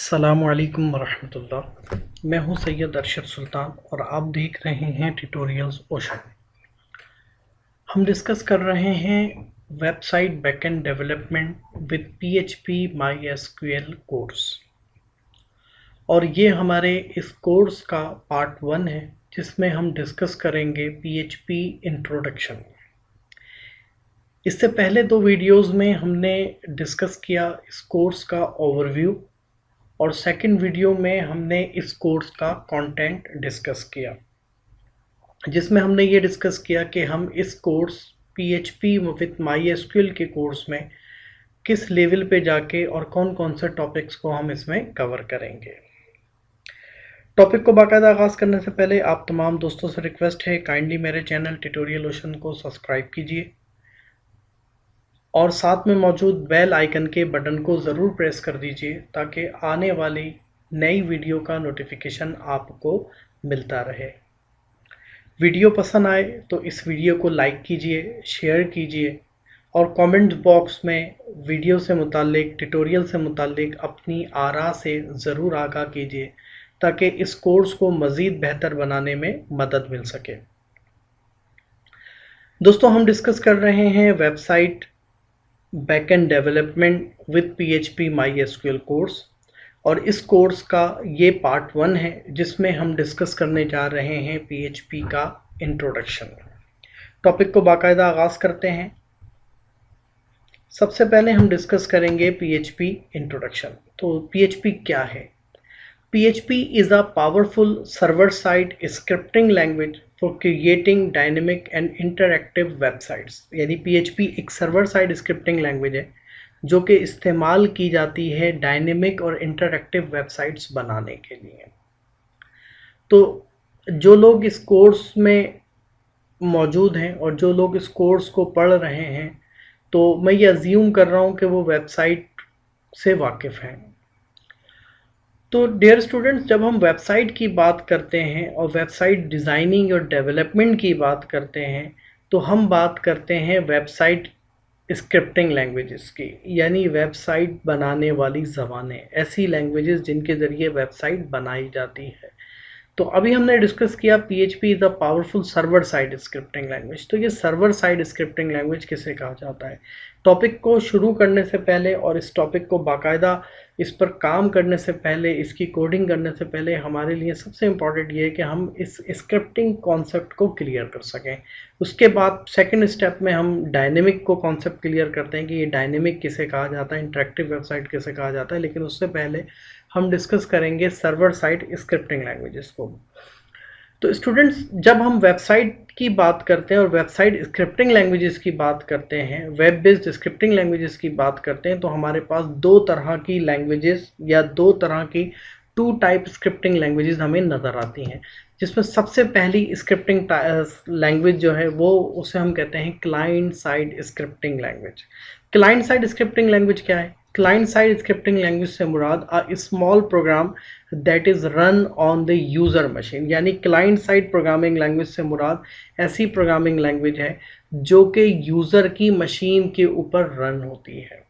अस्सलामुअलैकुम वरहमतुल्लाह। मैं हूं सैयद अरशद सुल्तान और आप देख रहे हैं ट्यूटोरियल्स ओशन। हम डिस्कस कर रहे हैं website backend development with PHP MySQL course, और ये हमारे इस कोर्स का पार्ट 1 है जिसमें हम डिस्कस करेंगे PHP इंट्रोडक्शन। इससे पहले 2 वीडियोस में हमने डिस्कस किया इस कोर्स का ओवरव्यू, और सेकंड वीडियो में हमने इस कोर्स का कंटेंट डिस्कस किया, जिसमें हमने ये डिस्कस किया कि हम इस कोर्स PHP विद MySQL के कोर्स में किस लेवल पे जाके और कौन कौन से टॉपिक्स को हम इसमें कवर करेंगे। टॉपिक को बाकायदा आगाज़ करने से पहले आप तमाम दोस्तों से रिक्वेस्ट है, काइंडली मेरे चैनल ट्यूटोरियल ओशन को सब्सक्राइब कीजिए और साथ में मौजूद बेल आइकन के बटन को ज़रूर प्रेस कर दीजिए ताकि आने वाली नई वीडियो का नोटिफिकेशन आपको मिलता रहे। वीडियो पसंद आए तो इस वीडियो को लाइक कीजिए, शेयर कीजिए और कमेंट बॉक्स में वीडियो से मुताल्लिक, ट्यूटोरियल से मुताल्लिक अपनी आरा से ज़रूर आगाह कीजिए ताकि इस कोर्स को मज़ीद बेहतर बनाने में मदद मिल सके। दोस्तों, हम डिस्कस कर रहे हैं website backend development with PHP MySQL course, और इस कोर्स का ये पार्ट 1 है जिसमें हम डिस्कस करने जा रहे हैं PHP का इंट्रोडक्शन। टॉपिक को बाकायदा आगाज़ करते हैं। सबसे पहले हम डिस्कस करेंगे PHP इंट्रोडक्शन। तो PHP क्या है? PHP is a powerful server-side scripting language for creating dynamic and interactive websites। यानी PHP एक सर्वर-साइड स्क्रिप्टिंग लैंग्वेज है जो कि इस्तेमाल की जाती है डायनेमिक और इंटरैक्टिव वेबसाइट्स बनाने के लिए। तो जो लोग इस कोर्स में मौजूद हैं और जो लोग इस कोर्स को पढ़ रहे हैं, तो मैं ये अज्यूम कर रहा हूँ कि वो वेबसाइट से वाकिफ़ हैं। तो डियर स्टूडेंट्स, जब हम वेबसाइट की बात करते हैं और वेबसाइट डिज़ाइनिंग और डेवलपमेंट की बात करते हैं तो हम बात करते हैं वेबसाइट स्क्रिप्टिंग लैंग्वेजेस की, यानी वेबसाइट बनाने वाली ज़बानें, ऐसी लैंग्वेजेस जिनके ज़रिए वेबसाइट बनाई जाती है। तो अभी हमने डिस्कस किया PHP is a powerful server side scripting language. तो ये सर्वर साइड स्क्रिप्टिंग लैंग्वेज किसे कहा जाता है? टॉपिक को शुरू करने से पहले और इस टॉपिक को बाकायदा इस पर काम करने से पहले, इसकी कोडिंग करने से पहले हमारे लिए सबसे इम्पॉर्टेंट ये है कि हम इस स्क्रिप्टिंग कॉन्सेप्ट को क्लियर कर सकें। उसके बाद सेकंड स्टेप में हम डायनेमिक को कॉन्सेप्ट क्लियर करते हैं कि ये डायनेमिक किसे कहा जाता है, इंटरेक्टिव वेबसाइट किसे कहा जाता है। लेकिन उससे पहले हम डिस्कस करेंगे सर्वर साइड स्क्रिप्टिंग लैंग्वेजेस को। तो स्टूडेंट्स, जब हम वेबसाइट की बात करते हैं और वेबसाइट स्क्रिप्टिंग लैंग्वेजेस की बात करते हैं, वेब बेस्ड स्क्रिप्टिंग लैंग्वेजेस की बात करते हैं, तो हमारे पास 2 तरह की लैंग्वेजेस या 2 तरह की 2 टाइप स्क्रिप्टिंग लैंग्वेजेस हमें नज़र आती हैं। जिसमें सबसे पहली स्क्रिप्टिंग लैंग्वेज जो है वो उसे हम कहते हैं client side scripting language. Client side scripting language क्या है? क्लाइंट साइड स्क्रिप्टिंग लैंग्वेज से मुराद a small program that is run on the user machine. यानी क्लाइंट साइड प्रोग्रामिंग लैंग्वेज से मुराद ऐसी प्रोग्रामिंग लैंग्वेज है जो कि यूज़र की मशीन के ऊपर रन होती है।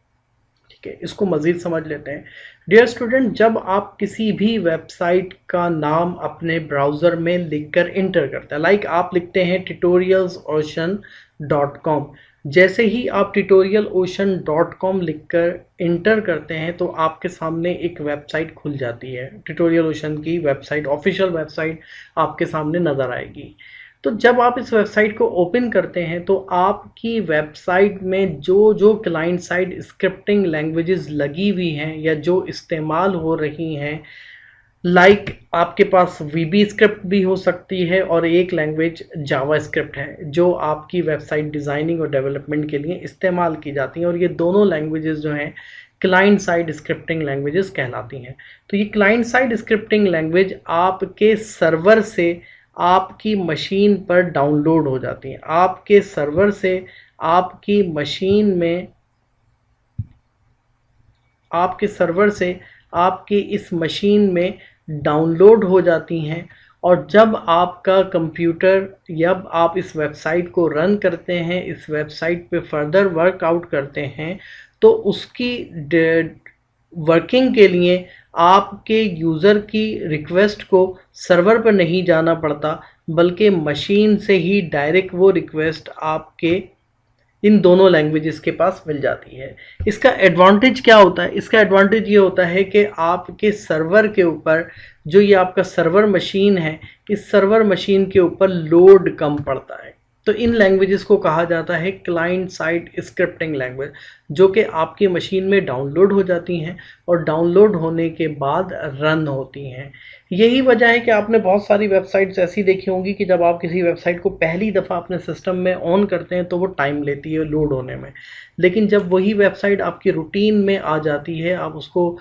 ठीक है, इसको मज़ीद समझ लेते हैं। डियर स्टूडेंट, जब आप किसी भी वेबसाइट का नाम अपने ब्राउज़र में लिखकर इंटर करते हैं, लाइक आप लिखते हैं tutorialsocean.com, जैसे ही आप tutorialsocean.com लिखकर इंटर करते हैं तो आपके सामने एक वेबसाइट खुल जाती है। ट्यूटोरियल ओशन की वेबसाइट, ऑफिशियल वेबसाइट आपके सामने नज़र आएगी। तो जब आप इस वेबसाइट को ओपन करते हैं तो आपकी वेबसाइट में जो जो क्लाइंट साइड स्क्रिप्टिंग लैंग्वेजेस लगी हुई हैं या जो इस्तेमाल हो रही हैं, लाइक आपके पास VB स्क्रिप्ट भी हो सकती है और एक लैंग्वेज जावा स्क्रिप्ट है जो आपकी वेबसाइट डिज़ाइनिंग और डेवलपमेंट के लिए इस्तेमाल की जाती हैं, और ये दोनों लैंग्वेजेस जो हैं क्लाइंट साइड स्क्रिप्टिंग लैंग्वेजेस कहलाती हैं। तो ये क्लाइंट साइड स्क्रिप्टिंग लैंग्वेज आपके सर्वर से आपकी मशीन पर डाउनलोड हो जाती हैं। आपके सर्वर से आपकी मशीन में, आपके सर्वर से आपकी इस मशीन में डाउनलोड हो जाती हैं, और जब आपका कंप्यूटर, जब आप इस वेबसाइट को रन करते हैं, इस वेबसाइट पे फर्दर वर्कआउट करते हैं, तो उसकी वर्किंग के लिए आपके यूज़र की रिक्वेस्ट को सर्वर पर नहीं जाना पड़ता, बल्कि मशीन से ही डायरेक्ट वो रिक्वेस्ट आपके इन दोनों लैंग्वेजेस के पास मिल जाती है। इसका एडवांटेज क्या होता है? इसका एडवांटेज ये होता है कि आपके सर्वर के ऊपर, जो ये आपका सर्वर मशीन है, इस सर्वर मशीन के ऊपर लोड कम पड़ता है। तो इन लैंग्वेजेस को कहा जाता है क्लाइंट साइड स्क्रिप्टिंग लैंग्वेज, जो कि आपकी मशीन में डाउनलोड हो जाती हैं और डाउनलोड होने के बाद रन होती हैं। यही वजह है कि आपने बहुत सारी वेबसाइट्स ऐसी देखी होंगी कि जब आप किसी वेबसाइट को पहली दफ़ा अपने सिस्टम में ऑन करते हैं तो वो टाइम लेती है लोड होने में, लेकिन जब वही वेबसाइट आपकी रूटीन में आ जाती है, आप उसको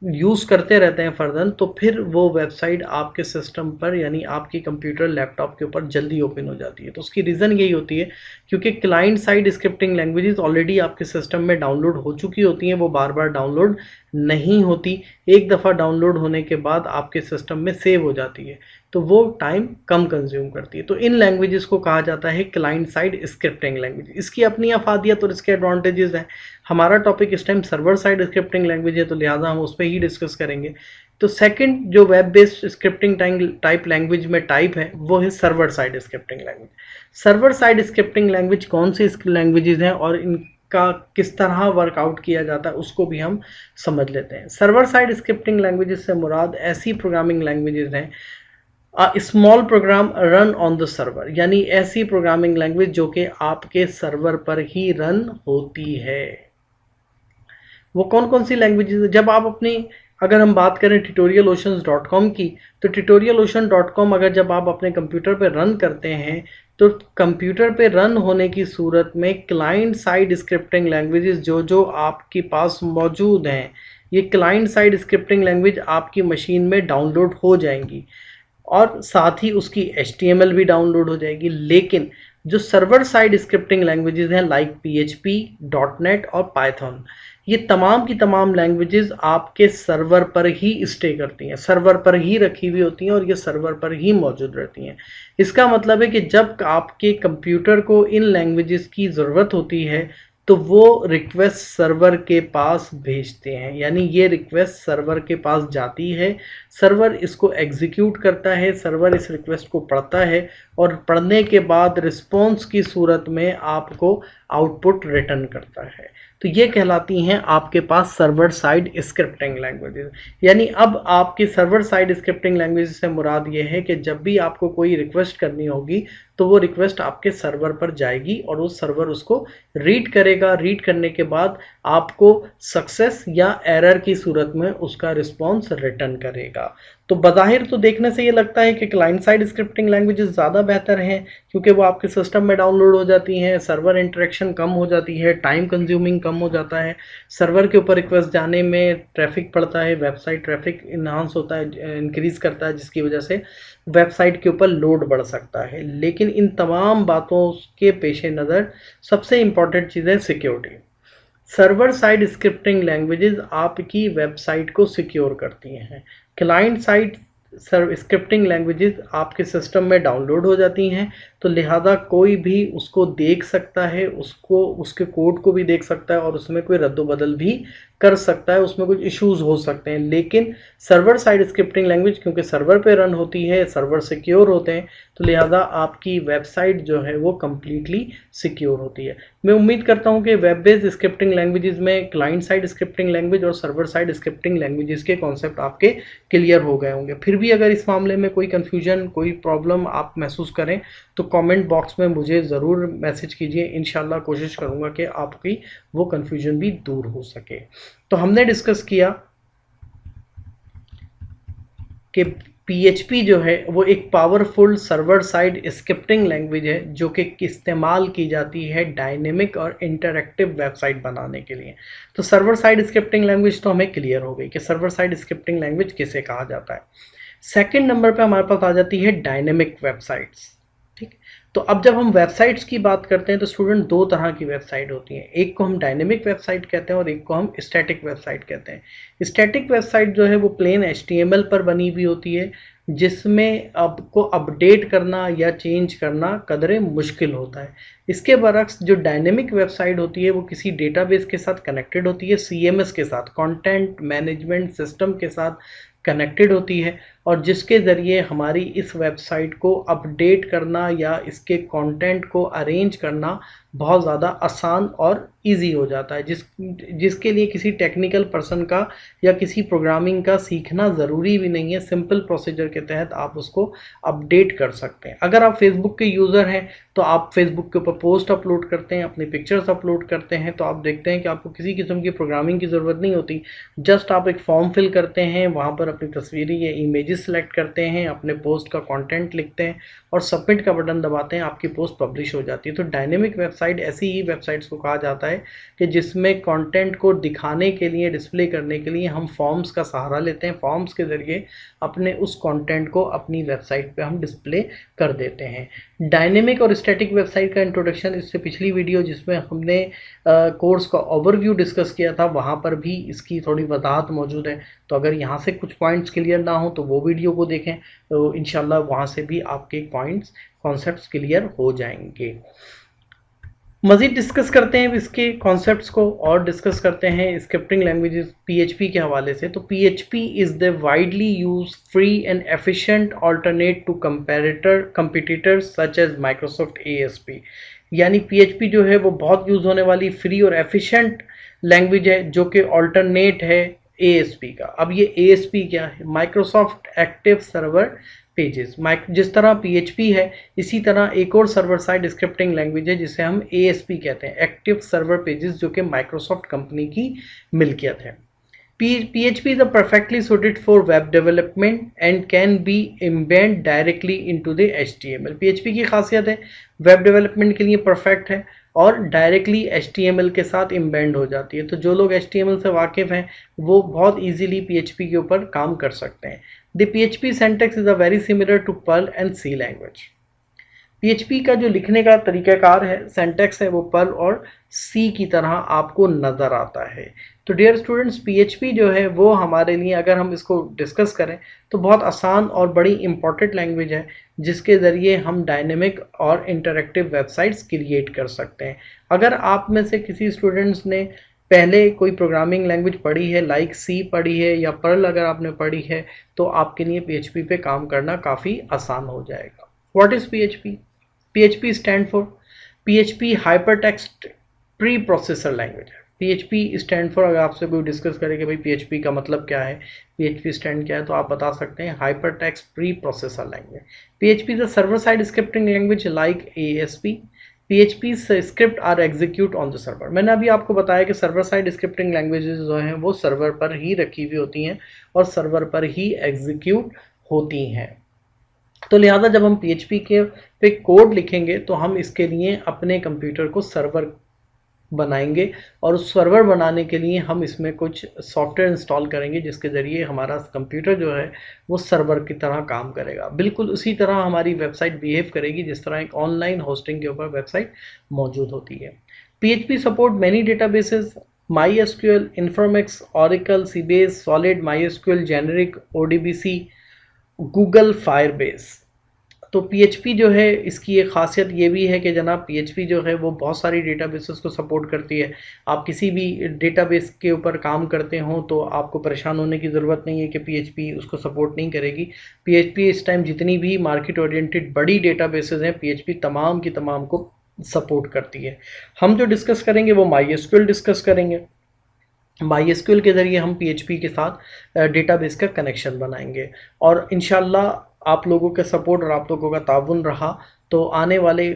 यूज़ करते रहते हैं फर्दर, तो फिर वो वेबसाइट आपके सिस्टम पर यानी आपकी कंप्यूटर लैपटॉप के ऊपर जल्दी ओपन हो जाती है। तो उसकी रीज़न यही होती है क्योंकि client side scripting languages already आपके सिस्टम में डाउनलोड हो चुकी होती हैं, वो बार बार डाउनलोड नहीं होती, एक दफ़ा डाउनलोड होने के बाद आपके सिस्टम में सेव हो जाती है, तो वो टाइम कम कंज्यूम करती है। तो इन लैंग्वेजेस को कहा जाता है क्लाइंट साइड स्क्रिप्टिंग लैंग्वेज। इसकी अपनी अफादियत और इसके एडवांटेजेस हैं। हमारा टॉपिक इस time server side scripting language है, तो लिहाजा हम उस पर ही डिस्कस करेंगे। तो सेकंड जो web based scripting type language में टाइप है, वो है server side scripting language. Server side scripting language कौन सी लैंग्वेजेस हैं और इनका किस तरह वर्कआउट किया जाता है, उसको भी हम समझ लेते हैं। सर्वर साइड स्क्रिप्टिंग लैंग्वेजेस से मुराद ऐसी प्रोग्रामिंग लैंग्वेजेस हैं, small program run on the server, यानी ऐसी प्रोग्रामिंग लैंग्वेज जो कि आपके सर्वर पर ही रन होती है। वो कौन कौन सी लैंग्वेजेस है? जब आप अपनी, अगर हम बात करें tutorialoceans.com की, तो tutorialocean.com अगर जब आप अपने कंप्यूटर पे रन करते हैं, तो कंप्यूटर पे रन होने की सूरत में क्लाइंट साइड स्क्रिप्टिंग लैंग्वेजेस जो जो आपके पास मौजूद हैं, ये क्लाइंट साइड स्क्रिप्टिंग लैंग्वेज आपकी मशीन में डाउनलोड हो जाएंगी और साथ ही उसकी HTML भी डाउनलोड हो जाएगी। लेकिन जो सर्वर साइड स्क्रिप्टिंग लैंग्वेजेस हैं लाइक PHP, .NET और पाइथन, ये तमाम की तमाम लैंग्वेजेस आपके सर्वर पर ही स्टे करती हैं, सर्वर पर ही रखी हुई होती हैं और ये सर्वर पर ही मौजूद रहती हैं। इसका मतलब है कि जब आपके कंप्यूटर को इन लैंग्वेजेस की ज़रूरत होती है तो वो रिक्वेस्ट सर्वर के पास भेजते हैं, यानी ये रिक्वेस्ट सर्वर के पास जाती है, सर्वर इसको एग्जीक्यूट करता है, सर्वर इस रिक्वेस्ट को पढ़ता है और पढ़ने के बाद रिस्पॉन्स की सूरत में आपको आउटपुट रिटर्न करता है। तो ये कहलाती हैं आपके पास सर्वर साइड स्क्रिप्टिंग लैंग्वेजेस। यानी अब आपकी सर्वर साइड स्क्रिप्टिंग लैंग्वेज से मुराद ये है कि जब भी आपको कोई रिक्वेस्ट करनी होगी तो वो रिक्वेस्ट आपके सर्वर पर जाएगी और वो सर्वर उसको रीड करेगा, रीड करने के बाद आपको सक्सेस या एरर की सूरत में उसका रिस्पॉन्स रिटर्न करेगा। तो बज़ाहिर तो देखने से ये लगता है कि क्लाइंट साइड स्क्रिप्टिंग लैंग्वेजेस ज़्यादा बेहतर हैं क्योंकि वो आपके सिस्टम में डाउनलोड हो जाती हैं, सर्वर इंटरेक्शन कम हो जाती है, टाइम कंज्यूमिंग कम हो जाता है, सर्वर के ऊपर रिक्वेस्ट जाने में ट्रैफिक पड़ता है, वेबसाइट ट्रैफिक इन्हांस होता है, इंक्रीज़ करता है, जिसकी वजह से वेबसाइट के ऊपर लोड बढ़ सकता है। लेकिन इन तमाम बातों के पेश नज़र सबसे इम्पॉर्टेंट चीज़ है security. Server side scripting languages आपकी वेबसाइट को सिक्योर करती हैं। क्लाइंट साइड स्क्रिप्टिंग लैंग्वेजेस आपके सिस्टम में डाउनलोड हो जाती हैं, तो लिहाजा कोई भी उसको देख सकता है, उसको उसके कोड को भी देख सकता है और उसमें कोई रद्द-बदल भी कर सकता है, उसमें कुछ इश्यूज हो सकते हैं। लेकिन सर्वर साइड स्क्रिप्टिंग लैंग्वेज क्योंकि सर्वर पे रन होती है, सर्वर सिक्योर होते हैं, तो लिहाजा आपकी वेबसाइट जो है वो कम्प्लीटली सिक्योर होती है। मैं उम्मीद करता हूँ कि वेब बेस्ड स्क्रिप्टिंग लैंग्वेजेस में क्लाइंट साइड स्क्रिप्टिंग लैंग्वेज और सर्वर साइड स्क्रिप्टिंग लैंग्वेजेस के कॉन्सेप्ट आपके क्लियर हो गए होंगे। फिर भी अगर इस मामले में कोई कन्फ्यूजन, कोई प्रॉब्लम आप महसूस करें तो कमेंट बॉक्स में मुझे ज़रूर मैसेज कीजिए। इंशाल्लाह कोशिश करूँगा कि आपकी वो कन्फ्यूजन भी दूर हो सके। तो हमने डिस्कस किया कि PHP जो है वो एक powerful server side scripting language है जो कि इस्तेमाल की जाती है डायनेमिक और इंटरैक्टिव वेबसाइट बनाने के लिए। तो सर्वर साइड स्क्रिप्टिंग लैंग्वेज तो हमें क्लियर हो गई कि सर्वर साइड स्क्रिप्टिंग लैंग्वेज किसे कहा जाता है। सेकंड नंबर पे हमारे पास आ जाती है डायनेमिक वेबसाइट्स। ठीक, तो अब जब हम वेबसाइट्स की बात करते हैं तो स्टूडेंट दो तरह की वेबसाइट होती हैं, एक को हम डायनेमिक वेबसाइट कहते हैं और एक को हम स्टैटिक वेबसाइट कहते हैं। स्टैटिक वेबसाइट जो है वो प्लेन HTML पर बनी हुई होती है, जिसमें आपको अपडेट करना या चेंज करना कदरे मुश्किल होता है। इसके बरक्स जो डायनेमिक वेबसाइट होती है वो किसी डेटाबेस के साथ कनेक्टेड होती है, CMS के साथ, कंटेंट मैनेजमेंट सिस्टम के साथ कनेक्टेड होती है, और जिसके ज़रिए हमारी इस वेबसाइट को अपडेट करना या इसके कंटेंट को अरेंज करना बहुत ज़्यादा आसान और इजी हो जाता है, जिसके लिए किसी टेक्निकल पर्सन का या किसी प्रोग्रामिंग का सीखना ज़रूरी भी नहीं है। सिंपल प्रोसीजर के तहत आप उसको अपडेट कर सकते हैं। अगर आप फेसबुक के यूज़र हैं तो आप फेसबुक के ऊपर पोस्ट अपलोड करते हैं, अपनी पिक्चर्स अपलोड करते हैं, तो आप देखते हैं कि आपको किसी किस्म की प्रोग्रामिंग की ज़रूरत नहीं होती। जस्ट आप एक फॉर्म फिल करते हैं, वहाँ पर अपनी तस्वीरें या इमेजेस सेलेक्ट करते हैं, अपने पोस्ट का कंटेंट लिखते हैं और सबमिट का बटन दबाते हैं, आपकी पोस्ट पब्लिश हो जाती है। तो डायनेमिक वेबसाइट ऐसी ही वेबसाइट्स को कहा जाता है कि जिसमें कंटेंट को दिखाने के लिए, डिस्प्ले करने के लिए हम फॉर्म्स का सहारा लेते हैं। फॉर्म्स के ज़रिए अपने उस कंटेंट को अपनी वेबसाइट पे हम डिस्प्ले कर देते हैं। डायनेमिक और स्टैटिक वेबसाइट का इंट्रोडक्शन इससे पिछली वीडियो जिसमें हमने कोर्स का ओवरव्यू डिस्कस किया था, वहाँ पर भी इसकी थोड़ी वजाहत मौजूद है। तो अगर यहाँ से कुछ पॉइंट्स क्लियर ना हो तो वो वीडियो को देखें, तो इंशाल्लाह वहाँ से भी आपके पॉइंट्स, कॉन्सेप्ट्स क्लियर हो जाएंगे। मज़ीद डिस्कस करते हैं इसके कॉन्सेप्ट्स को और डिस्कस करते हैं स्क्रिप्टिंग लैंग्वेजेस PHP के हवाले से। तो PHP is the widely use free and efficient alternate to competitors such as Microsoft ASP। यानी PHP जो है वो बहुत यूज़ होने वाली फ्री और एफिशिएंट लैंग्वेज है जो कि अल्टरनेट है ASP का। अब ये ASP क्या है? Microsoft active server pages. जिस तरह PHP है इसी तरह एक और सर्वर साइड स्क्रिप्टिंग लैंग्वेज है जिसे हम ASP कहते हैं, एक्टिव सर्वर पेजेस, जो कि माइक्रोसॉफ्ट कंपनी की मिल्कियत है। PHP is perfectly suited for web development and can be embedded directly into the HTML। PHP की खासियत है वेब डेवलपमेंट के लिए परफेक्ट है और डायरेक्टली HTML के साथ एम्बेड हो जाती है। तो जो लोग HTML से वाकिफ़ हैं वो बहुत इजीली PHP के ऊपर काम कर सकते हैं। The PHP syntax is a very similar to Perl and C language। PHP का जो लिखने का तरीक़ाकार है, सिंटैक्स है, वो पर्ल और C की तरह आपको नज़र आता है। तो डियर स्टूडेंट्स, PHP जो है वो हमारे लिए, अगर हम इसको डिस्कस करें तो बहुत आसान और बड़ी इम्पॉर्टेंट लैंग्वेज है जिसके ज़रिए हम डायनेमिक और इंटरैक्टिव वेबसाइट्स क्रिएट कर सकते हैं। अगर आप में से किसी स्टूडेंट्स ने पहले कोई प्रोग्रामिंग लैंग्वेज पढ़ी है, लाइक C पढ़ी है या पर्ल अगर आपने पढ़ी है, तो आपके लिए PHP पे काम करना काफ़ी आसान हो जाएगा। What is PHP? PHP stand for PHP hypertext preprocessor language है। PHP स्टैंड फॉर, अगर आपसे कोई डिस्कस करे कि भाई PHP का मतलब क्या है, PHP स्टैंड क्या है, तो आप बता सकते हैं hypertext preprocessor language. PHP is a server side scripting language like ASP। PHP script are execute on the server. मैंने अभी आपको बताया कि सर्वर साइड स्क्रिप्टिंग लैंग्वेजेस जो हैं वो सर्वर पर ही रखी हुई होती हैं और सर्वर पर ही एग्जीक्यूट होती हैं। तो लिहाजा जब हम PHP के पे कोड लिखेंगे तो हम इसके लिए अपने कंप्यूटर को सर्वर बनाएंगे और उस सर्वर बनाने के लिए हम इसमें कुछ सॉफ्टवेयर इंस्टॉल करेंगे जिसके ज़रिए हमारा कंप्यूटर जो है वो सर्वर की तरह काम करेगा। बिल्कुल उसी तरह हमारी वेबसाइट बिहेव करेगी जिस तरह एक ऑनलाइन होस्टिंग के ऊपर वेबसाइट मौजूद होती है। PHP support many databases, MySQL, Informix, Oracle, Sybase, Solid, MySQL, Generic, ODBC, Google Firebase. तो PHP जो है इसकी एक ख़ासियत ये भी है कि जनाब PHP जो है वो बहुत सारी डेटाबेसेस को सपोर्ट करती है। आप किसी भी डेटाबेस के ऊपर काम करते हो तो आपको परेशान होने की ज़रूरत नहीं है कि PHP उसको सपोर्ट नहीं करेगी। PHP इस टाइम जितनी भी मार्केट ओरिएंटेड बड़ी डेटाबेसेस हैं PHP तमाम की तमाम को सपोर्ट करती है। हम जो डिस्कस करेंगे वो MySQL डिस्कस करेंगे। MySQL के ज़रिए हम PHP के साथ डेटाबेस का कनेक्शन बनाएंगे और इंशाल्लाह आप लोगों के सपोर्ट और आप लोगों का ताउन रहा तो आने वाले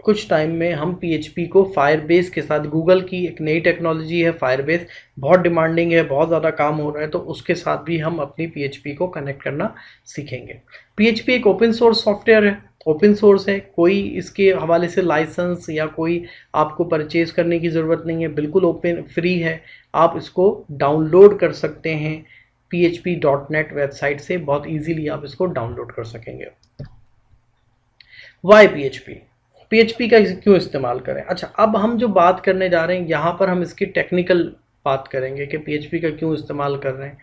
कुछ टाइम में हम PHP को फायरबेस के साथ, गूगल की एक नई टेक्नोलॉजी है फायरबेस, बहुत डिमांडिंग है, बहुत ज़्यादा काम हो रहा है, तो उसके साथ भी हम अपनी PHP को कनेक्ट करना सीखेंगे। PHP एक ओपन सोर्स सॉफ्टवेयर है, ओपन सोर्स है, कोई इसके हवाले से लाइसेंस या कोई आपको परचेज करने की ज़रूरत नहीं है, बिल्कुल ओपन फ्री है। आप इसको डाउनलोड कर सकते हैं php.net वेबसाइट से, बहुत इजीली आप इसको डाउनलोड कर सकेंगे। वाई PHP का क्यों इस्तेमाल करें? अच्छा, अब हम जो बात करने जा रहे हैं यहाँ पर हम इसकी टेक्निकल बात करेंगे कि PHP का क्यों इस्तेमाल कर रहे हैं।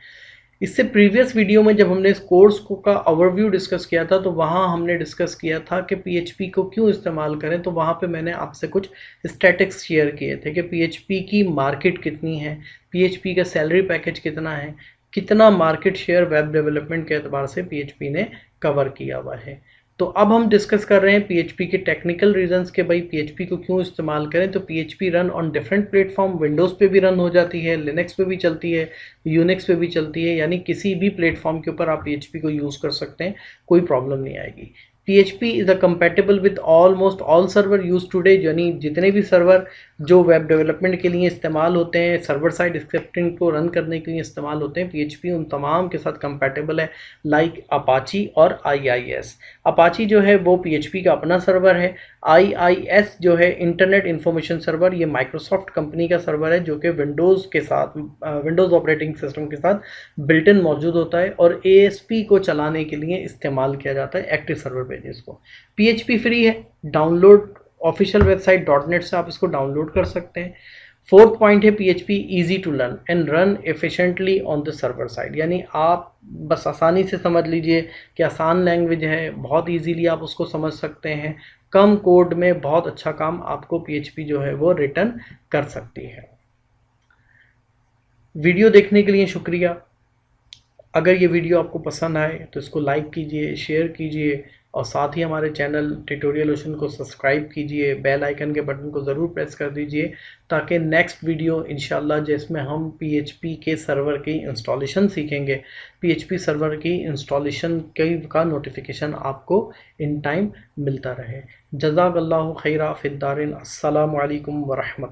اس سے پریویس ویڈیو میں جب ہم نے اس کورس کا اوور ڈسکس کیا تھا تو وہاں ہم نے ڈسکس کیا تھا کہ پی ایچ پی کو کیوں استعمال کریں، تو وہاں پہ میں نے آپ سے کچھ اسٹیٹکس شیئر کیے تھے کہ پی ایچ پی کی مارکیٹ کتنی ہے، پی ایچ پی کا سیلری پیکج کتنا ہے، کتنا مارکیٹ شیئر ویب ڈیولپمنٹ کے اعتبار سے پی ایچ پی نے کور کیا ہوا ہے۔ تو اب ہم ڈسکس کر رہے ہیں پی ایچ پی کے ٹیکنیکل ریزنز کہ بھائی پی ایچ پی کو کیوں استعمال کریں۔ تو P H P run on different platform, Windows پہ بھی رن ہو جاتی ہے، لینکس پہ بھی چلتی ہے، یونکس پہ بھی چلتی ہے، یعنی کسی بھی پلیٹ فارم کے اوپر آپ پی ایچ پی کو یوز کر سکتے ہیں، کوئی پرابلم نہیں آئے گی۔ P H P is compatible with almost all server use today, یعنی جتنے بھی سرور جو ویب ڈیولپمنٹ کے لیے استعمال ہوتے ہیں، سرور سائڈ اسکرپٹنگ کو رن کرنے کے لیے استعمال ہوتے ہیں، پی ایچ پی ان تمام کے ساتھ کمپیٹیبل ہے، لائک اپاچی اور آئی آئی ایس۔ اپاچی جو ہے وہ پی ایچ پی کا اپنا سرور ہے، آئی آئی ایس جو ہے انٹرنیٹ انفارمیشن سرور، یہ مائکروسافٹ کمپنی کا سرور ہے جو کہ ونڈوز کے ساتھ، ونڈوز آپریٹنگ سسٹم کے ساتھ بلٹ ان موجود ہوتا ہے اور اے ایس پی کو چلانے کے لیے استعمال کیا جاتا ہے ایکٹیو سرور پیجز کو۔ پی ایچ پی فری ہے، download official website .net سے آپ اس کو ڈاؤن لوڈ کر سکتے ہیں۔ فورتھ پوائنٹ ہے P H P easy to learn and run efficiently on the server side, یعنی آپ بس آسانی سے سمجھ لیجئے کہ آسان لینگویج ہے، بہت ایزیلی آپ اس کو سمجھ سکتے ہیں، کم کوڈ میں بہت اچھا کام آپ کو پی ایچ پی جو ہے وہ ریٹرن کر سکتی ہے۔ ویڈیو دیکھنے کے لیے شکریہ۔ اگر یہ ویڈیو آپ کو پسند آئے تو اس کو لائک کیجئے، شیئر کیجئے اور ساتھ ہی ہمارے چینل ٹیوٹوریل اوشن کو سبسکرائب کیجئے، بیل آئیکن کے بٹن کو ضرور پریس کر دیجئے تاکہ نیکسٹ ویڈیو انشاءاللہ جس میں ہم پی ایچ پی کے سرور کی انسٹالیشن سیکھیں گے، پی ایچ پی سرور کی انسٹالیشن کا نوٹیفیکیشن آپ کو ان ٹائم ملتا رہے۔ جزاک اللہ خیرہ فی الدارین۔ السلام علیکم ورحمۃ